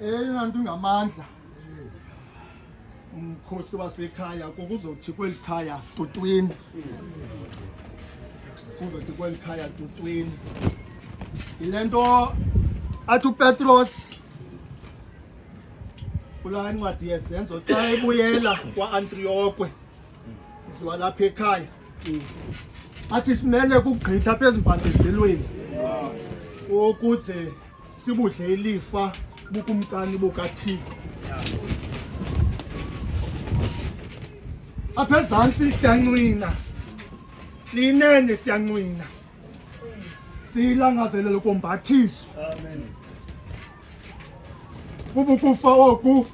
Eyona nto ngamandla umkhosi wasekhaya kuzothi kweli khaya tutwini. Kuzothi kweli khaya tutwini. Ile nto athi uPetros kula ncwadi yezenzo xa ebuyela kwaAntiyokwe iziwa lapha ekhaya athi simele kugqitha apha ezimpandezelweni ukuze sibudle ilifa bukumkani bukaThixo. Apha ezantsi siyanqwina, linene siyanqwina, siyilangazelele ukombathiso. Amen. Kubukufa oku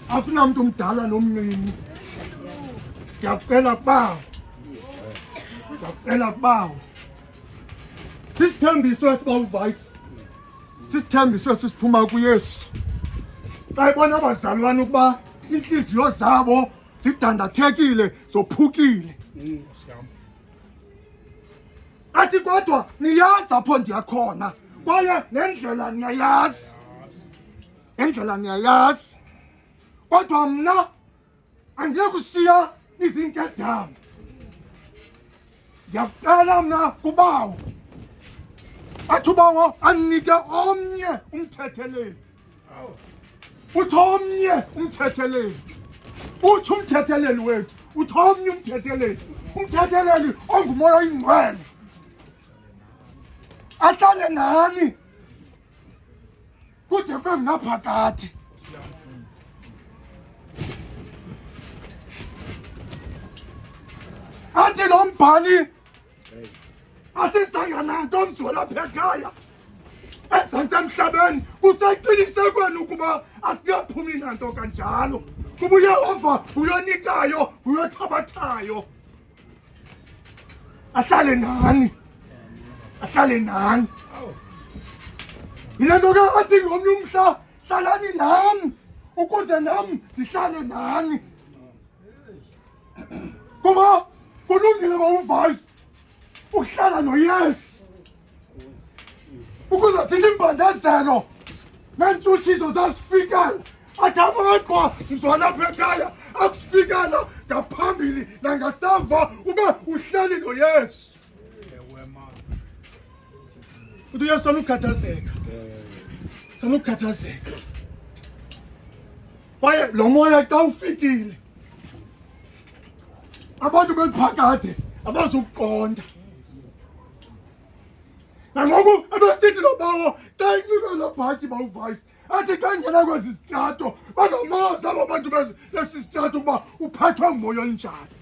akunamntu mdala nomncinci. Ndiyakucela kubawo, ndiyakucela kubawo. Sisithembiso esibawuvayisi, sisithembiso esisiphuma kuYesu. Xa ibona abazalwane ukuba iintliziyo zabo zidandathekile, zophukile. Athi kodwa niyazi apho ndiyakhona kwaye nendlela niyayazi. Endlela niyayazi. Kodwa mna andiye kushiya izinkedama. Ndiyakucela mna kubawo athi ubawo anike omnye umthetheleli. Uthi omnye umthetheleli. Uthi umthetheleli wethu. Uthi omnye umthetheleli. Umthetheleli ongumoya oyingcwele. Ahlale nani kude kube ngaphakathi. Athi lo mbhali asisanga nanto mzwa lapha ekhaya ezantsi emhlabeni kusaqinisekweni ukuba asikaphumi nanto kanjalo kuba uYehova uyonikayo uyothabathayo. Ahlale nani, ahlale nani. Yile nto ke athi ngomnye umhla hlalani nami ukuze nami ndihlale nani. Kuba kulungile bawuvayisi ukuhlala noYesu ukuze silimbandezelo neentshutshiso zasifikela. Athi amaqwa mzwa lapha ekhaya akusifikela ngaphambili nangasemva ube uhleli noYesu. Uthi uYesu sanukhathazeka, sanukhathazeka. Kwaye lo moya xa ufikile abantu beliphakade abazukuqonda. Nangoku ebesithi lo bawo xa inyuke lo bhatyi bawuvayisi athi xa ingena kwezi zitrato bangamazi abo bantu besi sitrato ukuba uphathwa ngumoya onjani.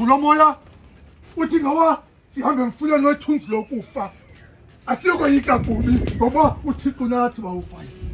Lo moya uthi ngoba sihambe emfuleni wethunzi lokufa asiyokoyika kubi ngoba uThixo nathi bawuvayisi.